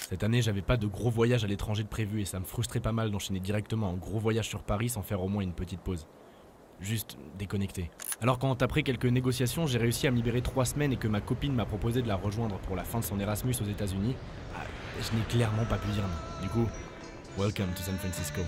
Cette année, j'avais pas de gros voyage à l'étranger de prévu et ça me frustrait pas mal d'enchaîner directement un gros voyage sur Paris sans faire au moins une petite pause. Juste déconnecté. Alors quand après quelques négociations, j'ai réussi à me libérer 3 semaines et que ma copine m'a proposé de la rejoindre pour la fin de son Erasmus aux États-Unis, je n'ai clairement pas pu dire non. Du coup, welcome to San Francisco.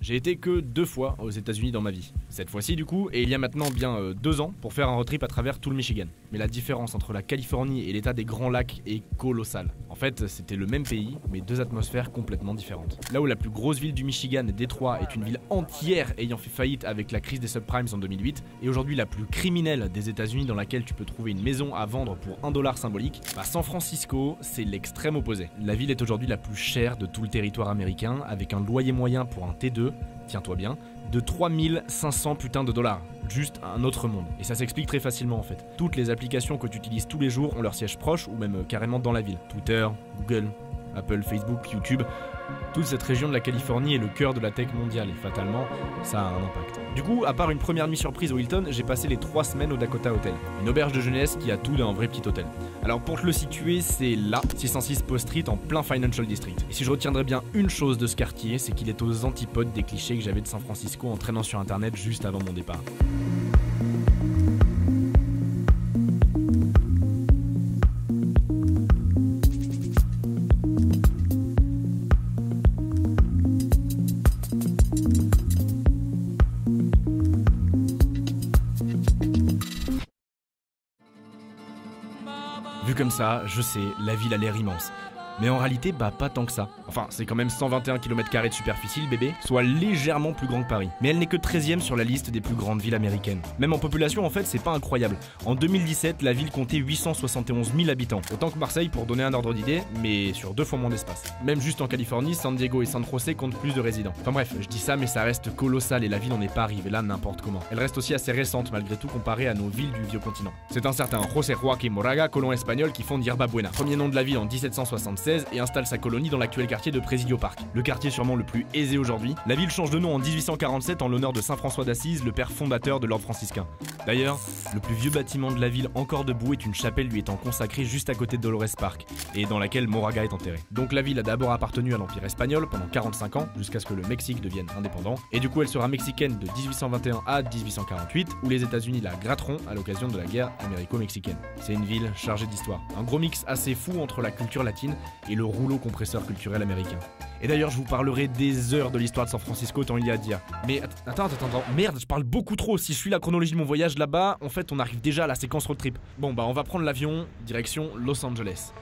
J'ai été que 2 fois aux États-Unis dans ma vie. Cette fois-ci du coup, et il y a maintenant bien 2 ans, pour faire un road trip à travers tout le Michigan. Mais la différence entre la Californie et l'état des Grands Lacs est colossale. En fait, c'était le même pays, mais 2 atmosphères complètement différentes. Là où la plus grosse ville du Michigan, Détroit, est une ville entière ayant fait faillite avec la crise des subprimes en 2008, et aujourd'hui la plus criminelle des États-Unis dans laquelle tu peux trouver une maison à vendre pour $1 symbolique, San Francisco, c'est l'extrême opposé. La ville est aujourd'hui la plus chère de tout le territoire américain, avec un loyer moyen pour un T2, tiens-toi bien, de 3500 putains de dollars. Juste un autre monde. Et ça s'explique très facilement en fait. Toutes les applications que tu utilises tous les jours ont leur siège proche ou même carrément dans la ville. Twitter, Google, Apple, Facebook, YouTube. Toute cette région de la Californie est le cœur de la tech mondiale et fatalement, ça a un impact. Du coup, à part une première nuit surprise au Hilton, j'ai passé les 3 semaines au Dakota Hotel. Une auberge de jeunesse qui a tout d'un vrai petit hôtel. Alors pour te le situer, c'est là, 606 Post Street en plein Financial District. Et si je retiendrai bien une chose de ce quartier, c'est qu'il est aux antipodes des clichés que j'avais de San Francisco en traînant sur internet juste avant mon départ. Vu comme ça, je sais, la ville a l'air immense. Mais en réalité, pas tant que ça. Enfin, c'est quand même 121 km² de superficie, le bébé, soit légèrement plus grand que Paris. Mais elle n'est que 13e sur la liste des plus grandes villes américaines. Même en population, en fait, c'est pas incroyable. En 2017, la ville comptait 871 000 habitants. Autant que Marseille pour donner un ordre d'idée, mais sur 2 fois moins d'espace. Même juste en Californie, San Diego et San José comptent plus de résidents. Enfin bref, je dis ça, mais ça reste colossal et la ville n'en est pas arrivée là n'importe comment. Elle reste aussi assez récente malgré tout comparée à nos villes du vieux continent. C'est un certain José Joaquín Moraga, colon espagnol, qui fonde Yerba Buena, premier nom de la ville en 1776, et installe sa colonie dans l'actuel quartier de Presidio Park. Le quartier sûrement le plus aisé aujourd'hui. La ville change de nom en 1847 en l'honneur de Saint François d'Assise, le père fondateur de l'ordre franciscain. D'ailleurs, le plus vieux bâtiment de la ville encore debout est une chapelle lui étant consacrée juste à côté de Dolores Park, et dans laquelle Moraga est enterré. Donc la ville a d'abord appartenu à l'Empire espagnol pendant 45 ans, jusqu'à ce que le Mexique devienne indépendant, et du coup elle sera mexicaine de 1821 à 1848, où les États-Unis la gratteront à l'occasion de la guerre américo-mexicaine. C'est une ville chargée d'histoire. Un gros mix assez fou entre la culture latine et le rouleau compresseur culturel américain. Et d'ailleurs, je vous parlerai des heures de l'histoire de San Francisco tant il y a à dire. Mais attends, merde, je parle beaucoup trop. Si je suis la chronologie de mon voyage là-bas, en fait, on arrive déjà à la séquence road trip. Bon, on va prendre l'avion, direction Los Angeles.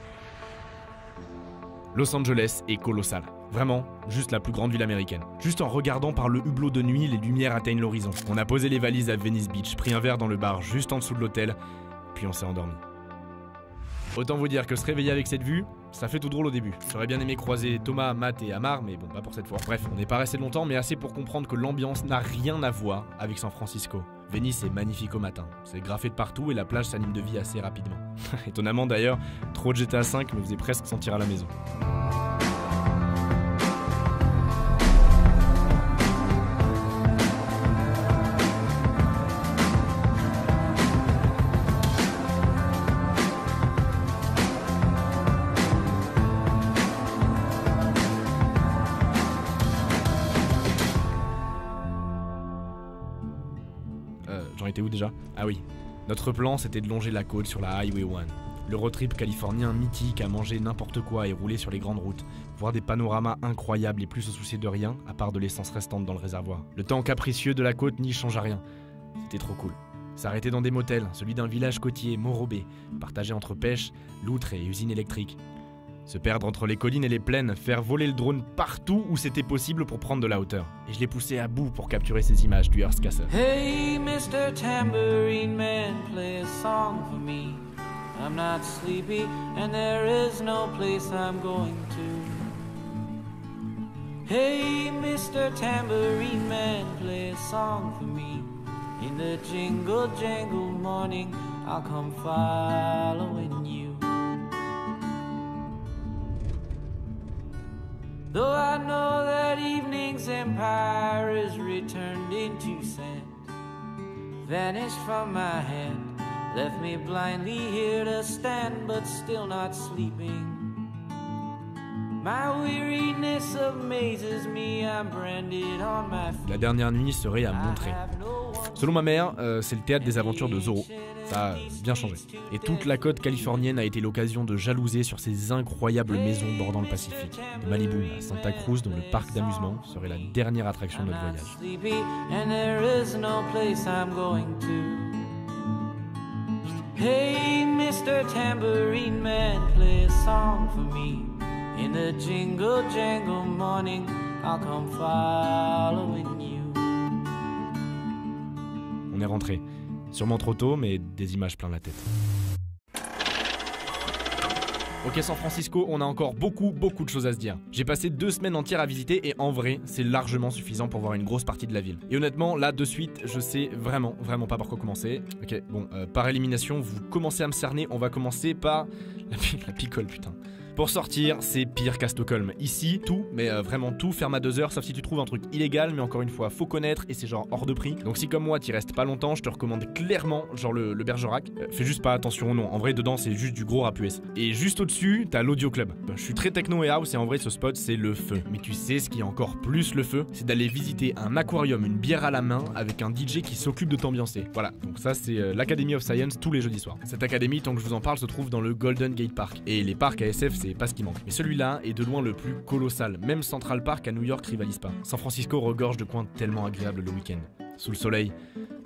Los Angeles est colossal. Vraiment, juste la plus grande ville américaine. Juste en regardant par le hublot de nuit, les lumières atteignent l'horizon. On a posé les valises à Venice Beach, pris un verre dans le bar juste en dessous de l'hôtel, puis on s'est endormi. Autant vous dire que se réveiller avec cette vue, ça fait tout drôle au début. J'aurais bien aimé croiser Thomas, Matt et Amar, mais bon, pas pour cette fois. Bref, on n'est pas resté longtemps, mais assez pour comprendre que l'ambiance n'a rien à voir avec San Francisco. Venice est magnifique au matin, c'est graffé de partout et la plage s'anime de vie assez rapidement. Étonnamment d'ailleurs, trop de GTA V me faisait presque sentir à la maison. J'en étais où déjà? Ah oui, notre plan c'était de longer la côte sur la Highway 1. Le road trip californien mythique à manger n'importe quoi et rouler sur les grandes routes. Voir des panoramas incroyables et plus se soucier de rien à part de l'essence restante dans le réservoir. Le temps capricieux de la côte n'y change à rien. C'était trop cool. S'arrêter dans des motels, celui d'un village côtier, Morobé, partagé entre pêche, loutre et usine électrique. Se perdre entre les collines et les plaines, faire voler le drone partout où c'était possible pour prendre de la hauteur. Et je l'ai poussé à bout pour capturer ces images du Hearst Castle. Hey Mr. Tambourine Man, play a song for me. I'm not sleepy and there is no place I'm going to. Hey Mr. Tambourine Man, play a song for me. In the jingle jangle morning, I'll come following you. Though I know that evening's empire is returned into sand, vanished from my hand, left me blindly here to stand, but still not sleeping. My weariness amazes me, I'm branded on my feet. La dernière nuit serait à Monterey. Selon ma mère, c'est le théâtre des aventures de Zorro. Ça a bien changé. Et toute la côte californienne a été l'occasion de jalouser sur ces incroyables maisons bordant le Pacifique. De Malibu à Santa Cruz, dont le parc d'amusement serait la dernière attraction de notre voyage. Hey, Mr. Tambourine Man, play a song for me. In the jingle jangle morning, I'll come following you. On est rentré. Sûrement trop tôt, mais des images plein la tête. Ok San Francisco, on a encore beaucoup de choses à se dire. J'ai passé 2 semaines entières à visiter et en vrai, c'est largement suffisant pour voir une grosse partie de la ville. Et honnêtement, là de suite, je sais vraiment pas par quoi commencer. Ok, bon, par élimination, vous commencez à me cerner, on va commencer par la picole, putain. Pour sortir, c'est pire qu'à Stockholm. Ici, tout, mais vraiment tout, ferme à 2 heures, sauf si tu trouves un truc illégal, mais encore une fois, faut connaître et c'est genre hors de prix. Donc si comme moi, t'y restes pas longtemps, je te recommande clairement, genre le Bergerac. Fais juste pas attention au nom, en vrai, dedans, c'est juste du gros rap US. Et juste au-dessus, t'as l'Audio Club. Je suis très techno et house et en vrai, ce spot, c'est le feu. Mais tu sais, ce qui est encore plus le feu, c'est d'aller visiter un aquarium, une bière à la main, avec un DJ qui s'occupe de t'ambiancer. Voilà, donc ça, c'est l'Academy of Science tous les jeudis soirs. Cette académie, tant que je vous en parle, se trouve dans le Golden Gate Park. Et les parcs à SF, c'est pas ce qui manque. Mais celui-là est de loin le plus colossal, même Central Park à New York rivalise pas. San Francisco regorge de coins tellement agréables le week-end. Sous le soleil,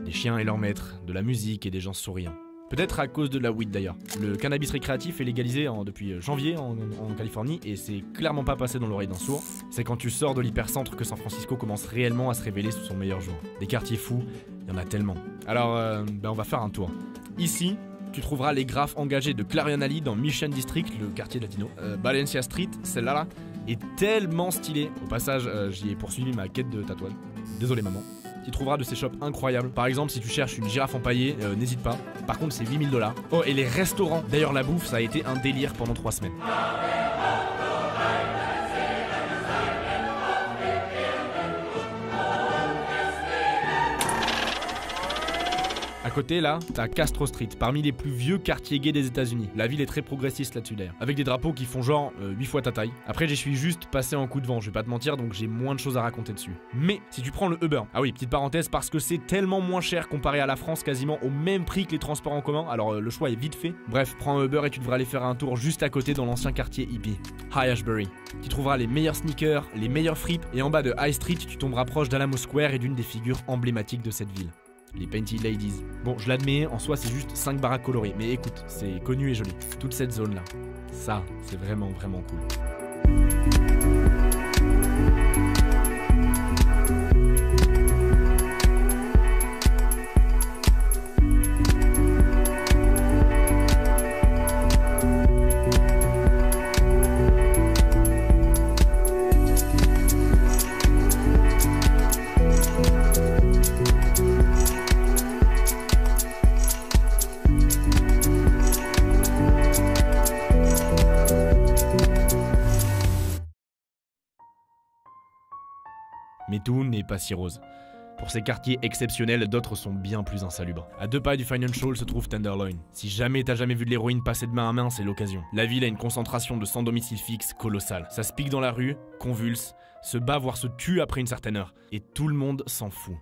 des chiens et leurs maîtres, de la musique et des gens souriants. Peut-être à cause de la weed d'ailleurs. Le cannabis récréatif est légalisé depuis janvier en Californie et c'est clairement pas passé dans l'oreille d'un sourd. C'est quand tu sors de l'hypercentre que San Francisco commence réellement à se révéler sous son meilleur jour. Des quartiers fous, il y en a tellement. Alors, on va faire un tour. Ici, tu trouveras les graphes engagés de Clarion Alley dans Mission District, le quartier latino. Valencia Street, celle-là, est tellement stylée. Au passage, j'y ai poursuivi ma quête de tatouage. Désolé maman. Tu trouveras de ces shops incroyables. Par exemple, si tu cherches une girafe empaillée, n'hésite pas. Par contre, c'est 8000 $. Oh, et les restaurants. D'ailleurs, la bouffe, ça a été un délire pendant 3 semaines. À côté, là, t'as Castro Street, parmi les plus vieux quartiers gays des États-Unis. La ville est très progressiste là-dessus d'ailleurs, avec des drapeaux qui font genre 8 fois ta taille. Après, j'y suis juste passé en coup de vent, je vais pas te mentir, donc j'ai moins de choses à raconter dessus. Mais si tu prends le Uber, ah oui, petite parenthèse, parce que c'est tellement moins cher comparé à la France, quasiment au même prix que les transports en commun, alors le choix est vite fait. Bref, prends un Uber et tu devras aller faire un tour juste à côté dans l'ancien quartier hippie, High Ashbury. Tu trouveras les meilleurs sneakers, les meilleures fripes, et en bas de High Street, tu tomberas proche d'Alamo Square et d'une des figures emblématiques de cette ville. Les Painted Ladies. Bon, je l'admets, en soi c'est juste 5 baraques colorées, mais écoute, c'est connu et joli. Toute cette zone là, ça, c'est vraiment cool. Mais tout n'est pas si rose. Pour ces quartiers exceptionnels, d'autres sont bien plus insalubres. À 2 pas du Financial se trouve Tenderloin. Si t'as jamais vu de l'héroïne passer de main à main, c'est l'occasion. La ville a une concentration de sans domicile fixe colossale. Ça se pique dans la rue, convulse, se bat voire se tue après une certaine heure. Et tout le monde s'en fout.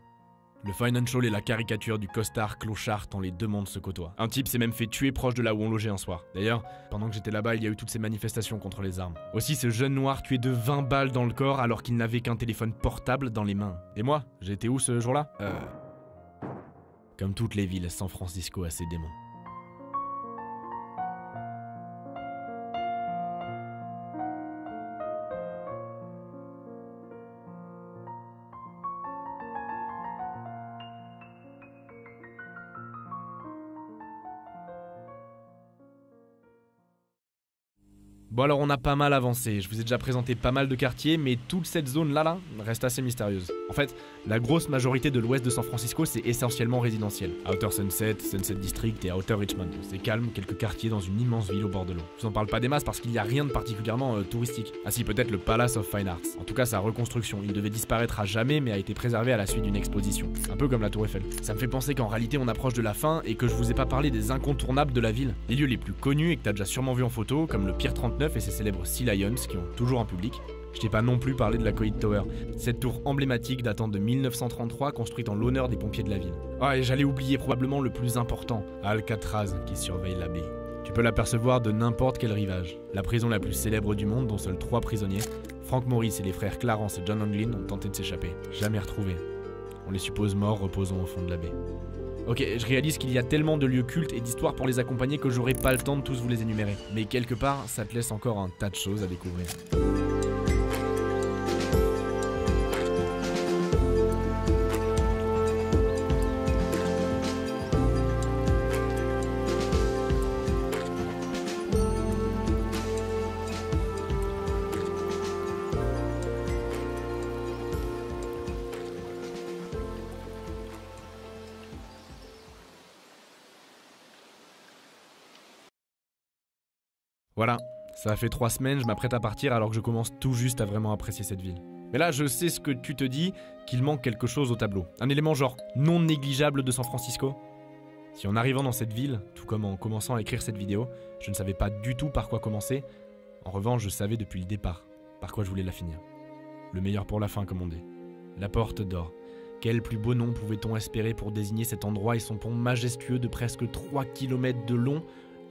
Le Financial est la caricature du costard clochard tant les deux mondes se côtoient. Un type s'est même fait tuer proche de là où on logeait un soir. D'ailleurs, pendant que j'étais là-bas, il y a eu toutes ces manifestations contre les armes. Aussi, ce jeune noir tué de 20 balles dans le corps alors qu'il n'avait qu'un téléphone portable dans les mains. Et moi, j'étais où ce jour-là Comme toutes les villes, San Francisco a ses démons. Bon alors on a pas mal avancé, je vous ai déjà présenté pas mal de quartiers, mais toute cette zone là reste assez mystérieuse. En fait, la grosse majorité de l'ouest de San Francisco c'est essentiellement résidentiel. Outer Sunset, Sunset District et Outer Richmond. C'est calme, quelques quartiers dans une immense ville au bord de l'eau. Je vous en parle pas des masses parce qu'il n'y a rien de particulièrement touristique. Ah si, peut-être le Palace of Fine Arts. En tout cas sa reconstruction, il devait disparaître à jamais mais a été préservé à la suite d'une exposition. Un peu comme la Tour Eiffel. Ça me fait penser qu'en réalité on approche de la fin et que je vous ai pas parlé des incontournables de la ville. Les lieux les plus connus et que t'as déjà sûrement vu en photo, comme le Pier 39 et ses célèbres Sea Lions qui ont toujours un public. Je t'ai pas non plus parlé de la Coit Tower, cette tour emblématique datant de 1933 construite en l'honneur des pompiers de la ville. Ah et j'allais oublier probablement le plus important, Alcatraz qui surveille la baie. Tu peux l'apercevoir de n'importe quel rivage. La prison la plus célèbre du monde dont seuls 3 prisonniers, Frank Morris et les frères Clarence et John Anglin ont tenté de s'échapper. Jamais retrouvés. On les suppose morts reposant au fond de la baie. Ok, je réalise qu'il y a tellement de lieux cultes et d'histoires pour les accompagner que j'aurai pas le temps de tous vous les énumérer. Mais quelque part, ça te laisse encore un tas de choses à découvrir. Voilà, ça fait 3 semaines, je m'apprête à partir alors que je commence tout juste à vraiment apprécier cette ville. Mais là, je sais ce que tu te dis, qu'il manque quelque chose au tableau. Un élément genre non négligeable de San Francisco. Si en arrivant dans cette ville, tout comme en commençant à écrire cette vidéo, je ne savais pas du tout par quoi commencer, en revanche, je savais depuis le départ par quoi je voulais la finir. Le meilleur pour la fin, comme on dit. La Porte d'Or. Quel plus beau nom pouvait-on espérer pour désigner cet endroit et son pont majestueux de presque 3 km de long,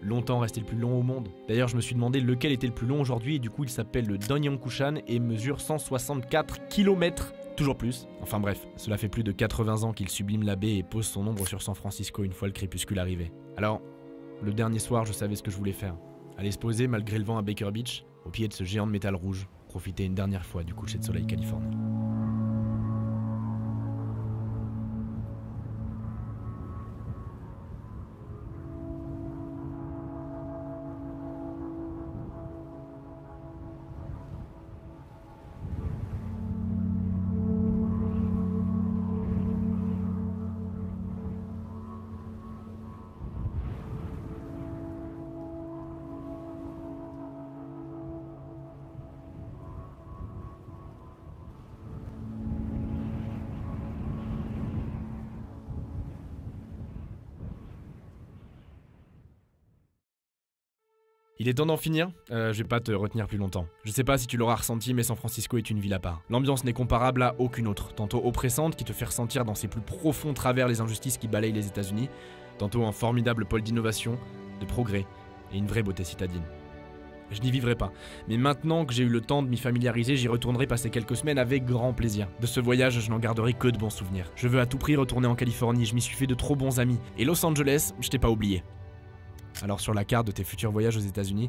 longtemps resté le plus long au monde. D'ailleurs, je me suis demandé lequel était le plus long aujourd'hui et du coup, il s'appelle le Donghyangkushan et mesure 164 km, toujours plus. Enfin bref, cela fait plus de 80 ans qu'il sublime la baie et pose son ombre sur San Francisco une fois le crépuscule arrivé. Alors, le dernier soir, je savais ce que je voulais faire. Aller se poser malgré le vent à Baker Beach, au pied de ce géant de métal rouge, profiter une dernière fois du coucher de soleil californien. Il est temps d'en finir, je vais pas te retenir plus longtemps. Je sais pas si tu l'auras ressenti, mais San Francisco est une ville à part. L'ambiance n'est comparable à aucune autre, tantôt oppressante qui te fait ressentir dans ses plus profonds travers les injustices qui balayent les États-Unis, tantôt un formidable pôle d'innovation, de progrès et une vraie beauté citadine. Je n'y vivrai pas, mais maintenant que j'ai eu le temps de m'y familiariser, j'y retournerai passer quelques semaines avec grand plaisir. De ce voyage, je n'en garderai que de bons souvenirs. Je veux à tout prix retourner en Californie, je m'y suis fait de trop bons amis, et Los Angeles, je t'ai pas oublié. Alors sur la carte de tes futurs voyages aux États-Unis,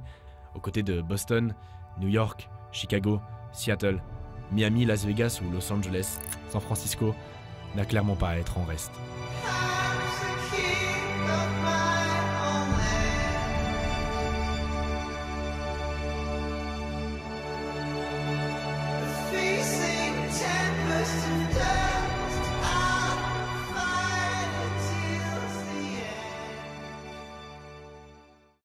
aux côtés de Boston, New York, Chicago, Seattle, Miami, Las Vegas ou Los Angeles, San Francisco n'a clairement pas à être en reste.